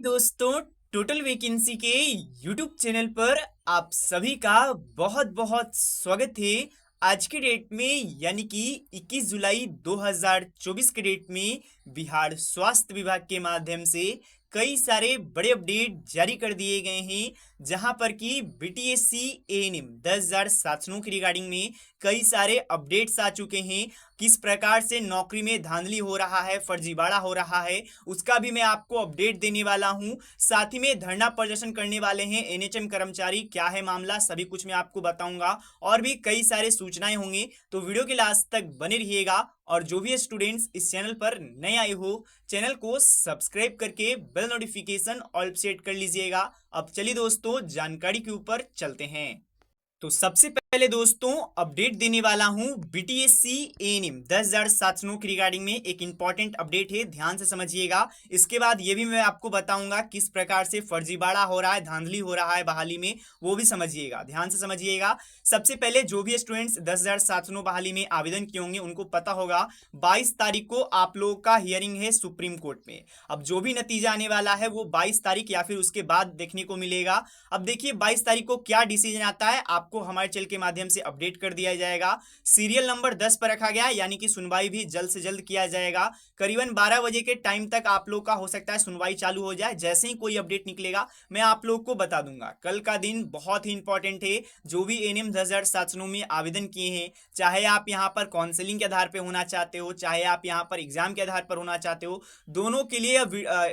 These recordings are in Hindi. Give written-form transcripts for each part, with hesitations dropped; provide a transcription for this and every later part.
दोस्तों, टोटल वैकेंसी के यूट्यूब चैनल पर आप सभी का बहुत बहुत स्वागत है। आज के डेट में यानी कि 21 जुलाई 2024 के डेट में बिहार स्वास्थ्य विभाग के माध्यम से कई सारे बड़े अपडेट जारी कर दिए गए हैं, जहां पर कि बीटीएससी एएनएम 10,000 शासनों की रिगार्डिंग में कई सारे अपडेट्स आ चुके हैं। किस प्रकार से नौकरी में धांधली हो रहा है, फर्जीवाड़ा हो रहा है, उसका भी मैं आपको अपडेट देने वाला हूं। साथ ही में धरना प्रदर्शन करने वाले हैं एनएचएम कर्मचारी, क्या है मामला, सभी कुछ मैं आपको बताऊंगा और भी कई सारे सूचनाएं होंगी। तो वीडियो के लास्ट तक बने रहिएगा। और जो भी स्टूडेंट्स इस चैनल पर नए आए हो, चैनल को सब्सक्राइब करके बेल नोटिफिकेशन ऑल सेट कर लीजिएगा। अब चलिए दोस्तों, जानकारी के ऊपर चलते हैं। तो सबसे पहले दोस्तों अपडेट देने वाला हूं बीटीएससी एएनएम 10,000 शासनों की रिगार्डिंग में। एक इंपॉर्टेंट अपडेट है, ध्यान से समझिएगा। इसके बाद ये भी मैं आपको बताऊंगा किस प्रकार से फर्जीवाड़ा हो रहा है, धांधली हो रहा है बहाली में, वो भी समझिएगा, ध्यान से समझिएगा। सबसे पहले जो भी स्टूडेंट्स 10,000 शासनों बहाली में आवेदन किए होंगे उनको पता होगा 22 तारीख को आप लोगों का हियरिंग है सुप्रीम कोर्ट में। अब जो भी नतीजा आने वाला है वो 22 तारीख या फिर उसके बाद देखने को मिलेगा। अब देखिए 22 तारीख को क्या डिसीजन आता है, आपको हमारे चैनल के माध्यम से अपडेट कर दिया जाएगा। सीरियल नंबर 10 पर रखा गया है, यानी कि सुनवाई भी जल्द से जल्द किया जाएगा। करीबन 12 बजे के टाइम तक आप लोग का हो सकता है सुनवाई चालू हो जाए। जैसे ही कोई अपडेट निकलेगा मैं आप लोग को बता दूंगा। कल का दिन बहुत ही इंपॉर्टेंट है। जो भी एएनएम 10,000 शासनों में आवेदन किए हैं, चाहे आप यहाँ पर काउंसलिंग के आधार पर होना चाहते हो, चाहे आप यहाँ पर एग्जाम के आधार पर होना चाहते हो, दोनों के लिए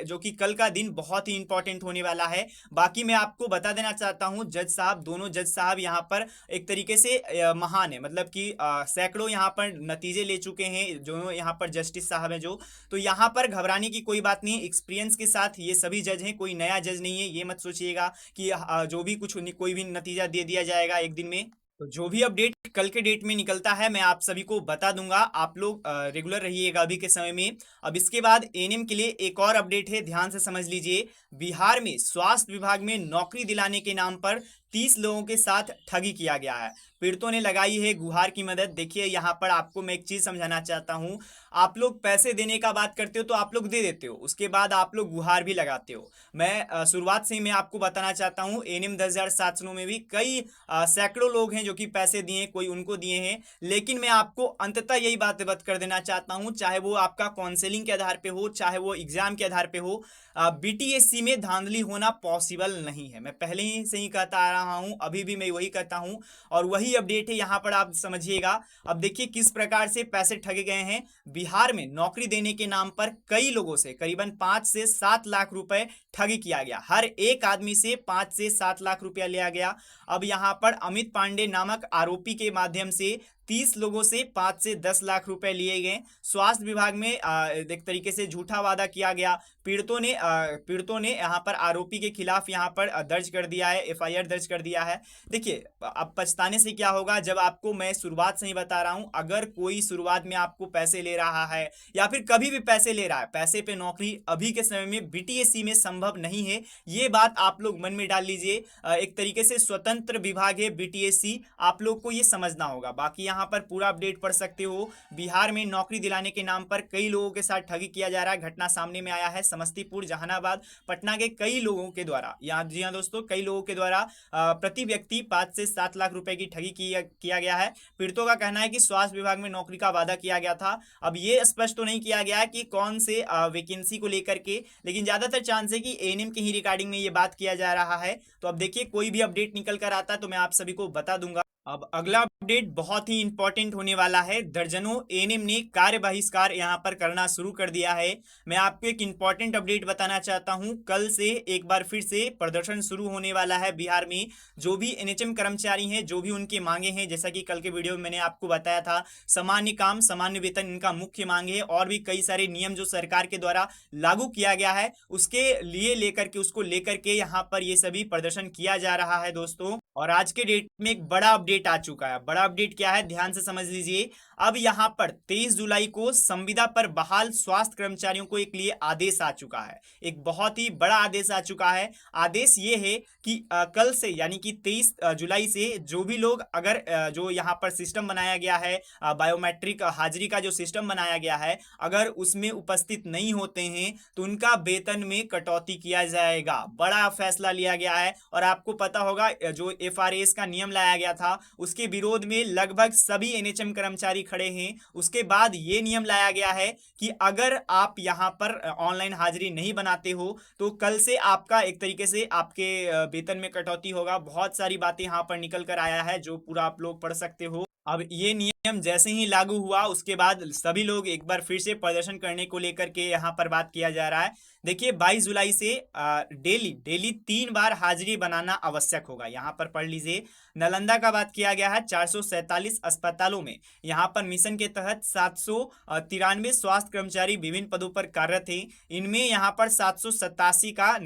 जो कि कल का दिन बहुत ही इंपॉर्टेंट होने वाला है। बाकी मैं आपको बता देना चाहता हूँ, जज साहब, दोनों जज साहब यहाँ पर एक तरीके से महान है, मतलब कि सैकड़ों यहाँ पर नतीजे ले चुके हैं जो यहाँ पर जस्टिस साहब हैं जो। तो यहाँ पर घबराने की कोई बात नहीं, एक्सपीरियंस के साथ ये सभी जज हैं, कोई नया जज नहीं है। ये मत सोचिएगा कि जो भी कुछ कोई भी नतीजा दे दिया जाएगा एक दिन में। तो जो भी अपडेट कल के डेट में निकलता है मैं आप सभी को बता दूंगा। आप लोग रेगुलर रहिएगा अभी के समय में। अब इसके बाद एएनएम के लिए एक और अपडेट है, ध्यान से समझ लीजिए। बिहार में स्वास्थ्य विभाग में नौकरी दिलाने के नाम पर 30 लोगों के साथ ठगी किया गया है। पीड़ितों ने लगाई है गुहार की मदद। देखिए यहाँ पर आपको मैं एक चीज समझाना चाहता हूँ। आप लोग पैसे देने का बात करते हो तो आप लोग दे देते हो, उसके बाद आप लोग गुहार भी लगाते हो। मैं शुरुआत से ही मैं आपको बताना चाहता हूँ, एएनएम 10,000 शासनों में भी कई सैकड़ों लोग हैं जो कि पैसे दिए, कोई उनको दिए हैं। लेकिन मैं आपको अंततः यही बात बत कर देना चाहता हूँ, चाहे वो आपका काउंसलिंग के आधार पे हो, चाहे वो एग्जाम के आधार पे हो, बीटीएससी में धांधली होना पॉसिबल नहीं है। मैं पहले ही से ही कहता आ रहा हूं, अभी भी मैं वही कहता हूं और वही अपडेट है। यहां पर आप समझिएगा। अब देखिए किस प्रकार से पैसे ठगे गए हैं। बिहार में नौकरी देने के नाम पर कई लोगों से करीबन 5 से 7 लाख रुपए ठगी किया गया। हर एक आदमी से 5 से 7 लाख रुपया लिया गया। अब यहां पर अमित पांडे नामक आरोपी के माध्यम से 30 लोगों से 5 से 10 लाख रुपए लिए गए। स्वास्थ्य विभाग में एक तरीके से झूठा वादा किया गया। पीड़ितों ने यहाँ पर आरोपी के खिलाफ यहाँ पर दर्ज कर दिया है, एफआईआर दर्ज कर दिया है। देखिए अब पछताने से क्या होगा, जब आपको मैं शुरुआत से ही बता रहा हूँ, अगर कोई शुरुआत में आपको पैसे ले रहा है या फिर कभी भी पैसे ले रहा है, पैसे पे नौकरी अभी के समय में बीटीएससी में संभव नहीं है। ये बात आप लोग मन में डाल लीजिए। एक तरीके से स्वतंत्र विभाग है बीटीएससी, आप लोग को ये समझना होगा। बाकी यहाँ पर पूरा अपडेट पढ़ सकते हो। बिहार में नौकरी दिलाने के नाम पर कई लोगों के साथ ठगी किया जा रहा है। घटना सामने में आया है समस्तीपुर, जहानाबाद, पटना के कई लोगों के द्वारा। यहाँ जी हाँ दोस्तों, कई लोगों के द्वारा प्रति व्यक्ति 5 से 7 लाख रुपए की ठगी किया गया है। पीड़ितों का कहना है कि स्वास्थ्य विभाग में नौकरी का वादा किया गया था। अब ये स्पष्ट तो नहीं किया गया है कि कौन से वैकेंसी को लेकर के, लेकिन ज्यादातर चांस है कि एएनएम के ही रिगार्डिंग में ये बात किया जा रहा है। तो अब देखिए कोई भी अपडेट निकल कर आता है तो मैं आप सभी को बता दूंगा। अब अगला अपडेट बहुत ही इंपॉर्टेंट होने वाला है। दर्जनों एएनएम ने कार्य बहिष्कार यहां पर करना शुरू कर दिया है। मैं आपको एक इंपॉर्टेंट अपडेट बताना चाहता हूं, कल से एक बार फिर से प्रदर्शन शुरू होने वाला है बिहार में। जो भी एनएचएम कर्मचारी हैं, जो भी उनकी मांगे हैं, जैसा कि कल के वीडियो में मैंने आपको बताया था, सामान्य काम सामान्य वेतन इनका मुख्य मांग है। और भी कई सारे नियम जो सरकार के द्वारा लागू किया गया है उसके लिए उसको लेकर के यहाँ पर ये सभी प्रदर्शन किया जा रहा है दोस्तों। और आज के डेट में एक बड़ा अपडेट आ चुका है। बड़ा अपडेट क्या है, ध्यान से समझ लीजिए। अब यहाँ पर 23 जुलाई को संविदा पर बहाल स्वास्थ्य कर्मचारियों को एक लिए आदेश आ चुका है। एक बहुत ही बड़ा आदेश आ चुका है। आदेश ये है कि कल से यानी कि 23 जुलाई से जो भी लोग अगर जो यहाँ पर सिस्टम बनाया गया है, बायोमेट्रिक हाजिरी का जो सिस्टम बनाया गया है, अगर उसमें उपस्थित नहीं होते हैं तो उनका वेतन में कटौती किया जाएगा। बड़ा फैसला लिया गया है। और आपको पता होगा जो एफआरएस का नियम लाया गया था उसके विरोध में लगभग सभी एनएचएम कर्मचारी खड़े हैं। उसके बाद ये नियम लाया गया है कि अगर आप यहाँ पर ऑनलाइन हाजिरी नहीं बनाते हो तो कल से आपका एक तरीके से आपके वेतन में कटौती होगा। बहुत सारी बातें यहाँ पर निकल कर आया है जो पूरा आप लोग पढ़ सकते हो। अब ये नियम जैसे ही लागू हुआ उसके बाद सभी लोग एक बार फिर से प्रदर्शन करने को लेकर के यहाँ पर बात किया जा रहा है। देखिए 22 जुलाई से डेली डेली 3 बार हाजिरी बनाना आवश्यक होगा। यहाँ पर पढ़ लीजिए। नालंदा का बात किया गया है 447 अस्पतालों में यहाँ पर मिशन के तहत 793 स्वास्थ्य कर्मचारी विभिन्न पदों पर कार्यरत हैं। इनमें यहाँ पर 787 का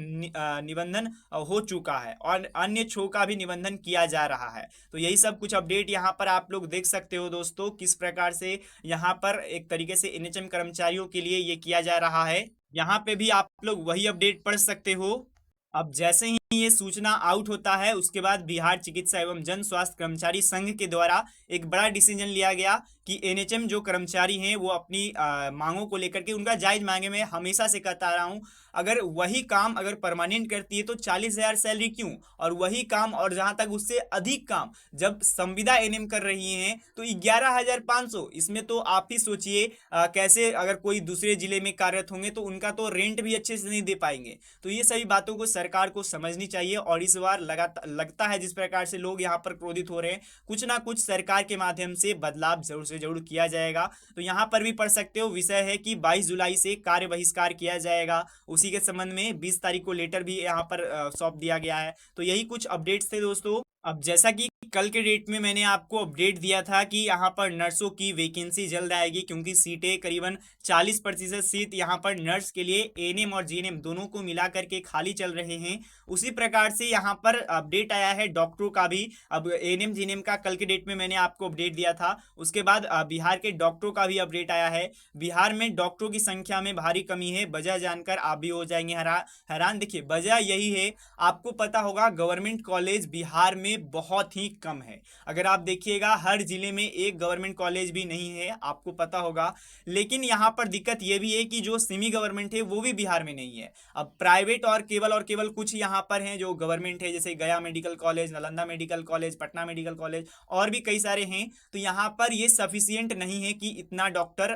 निबंधन हो चुका है और अन्य 6 का भी निबंधन किया जा रहा है। तो यही सब कुछ अपडेट यहाँ पर आप लोग देख सकते हो दोस्तों, किस प्रकार से यहाँ पर एक तरीके से एनएचएम कर्मचारियों के लिए ये किया जा रहा है। यहाँ पे भी आप लोग वही अपडेट पढ़ सकते हो। अब जैसे ही ये सूचना आउट होता है उसके बाद बिहार चिकित्सा एवं जन स्वास्थ्य कर्मचारी संघ के द्वारा एक बड़ा डिसीजन लिया गया कि एनएचएम जो कर्मचारी हैं वो अपनी मांगों को लेकर के, उनका जायज मांगे मैं हमेशा से कहता रहा हूं, अगर वही काम अगर परमानेंट करती है तो 40,000 सैलरी क्यों, और वही काम और जहां तक उससे अधिक काम जब संविदा एनएम कर रही हैं तो 11,500। इसमें तो आप ही सोचिए कैसे अगर कोई दूसरे जिले में कार्यरत होंगे तो उनका तो रेंट भी अच्छे से नहीं दे पाएंगे। तो ये सभी बातों को सरकार को समझनी चाहिए। और इस बार लगता है जिस प्रकार से लोग यहाँ पर क्रोधित हो रहे हैं, कुछ ना कुछ सरकार के माध्यम से बदलाव जरूर से जरूर किया जाएगा। तो यहाँ पर भी पढ़ सकते हो, विषय है कि 22 जुलाई से कार्य बहिष्कार किया जाएगा। उसी के संबंध में 20 तारीख को लेटर भी यहाँ पर सौंप दिया गया है। तो यही कुछ अपडेट्स थे दोस्तों। अब जैसा कि कल के डेट में मैंने आपको अपडेट दिया था कि यहाँ पर नर्सों की वैकेंसी जल्द आएगी, क्योंकि सीटें करीबन 40% सीट यहाँ पर नर्स के लिए एएनएम और जीएनएम दोनों को मिला करके खाली चल रहे हैं। उसी प्रकार से यहाँ पर अपडेट आया है डॉक्टरों का भी। अब एएनएम जीएनएम का कल के डेट में मैंने आपको अपडेट दिया था। उसके बाद बिहार के डॉक्टरों का भी अपडेट आया है। बिहार में डॉक्टरों की संख्या में भारी कमी है। वजह जानकर आप भी हो जाएंगे हैरान। देखिए वजह यही है, आपको पता होगा गवर्नमेंट कॉलेज बिहार में बहुत ही कम है। अगर आप देखिएगा हर जिले में एक गवर्नमेंट कॉलेज भी नहीं है, आपको पता होगा। लेकिन यहाँ पर दिक्कत यह भी है कि जो सेमी गवर्नमेंट है वो भी बिहार में नहीं है। अब प्राइवेट और केवल कुछ यहाँ पर हैं जो गवर्नमेंट है, जैसे गया medical college, Nalanda medical college, Patna medical college और भी कई सारे हैं। तो यहाँ पर ये सफिशियंट नहीं है कि इतना डॉक्टर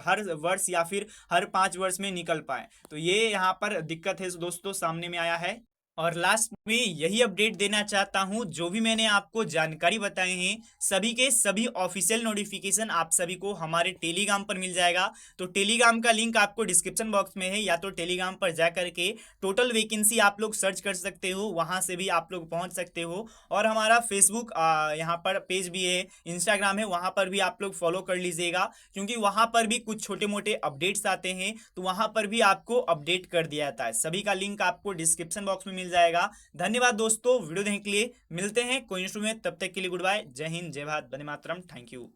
हर वर्ष या फिर हर 5 वर्ष में निकल पाए। तो ये यहाँ पर दिक्कत है दोस्तों, सामने में आया है। और लास्ट में यही अपडेट देना चाहता हूं, जो भी मैंने आपको जानकारी बताए हैं सभी के सभी ऑफिशियल नोटिफिकेशन आप सभी को हमारे टेलीग्राम पर मिल जाएगा। तो टेलीग्राम का लिंक आपको डिस्क्रिप्शन बॉक्स में है, या तो टेलीग्राम पर जा करके टोटल वैकेंसी आप लोग सर्च कर सकते हो, वहां से भी आप लोग पहुंच सकते हो। और हमारा फेसबुक यहाँ पर पेज भी है, इंस्टाग्राम है, वहां पर भी आप लोग फॉलो कर लीजिएगा, क्योंकि वहां पर भी कुछ छोटे मोटे अपडेट्स आते हैं तो वहां पर भी आपको अपडेट कर दिया जाता है। सभी का लिंक आपको डिस्क्रिप्शन बॉक्स में मिल जाएगा। धन्यवाद दोस्तों वीडियो देखने के लिए। मिलते हैं कोई इंस्टू में, तब तक के लिए गुड बाय। जय हिंद, जय भारत, वंदे मातरम। Thank you.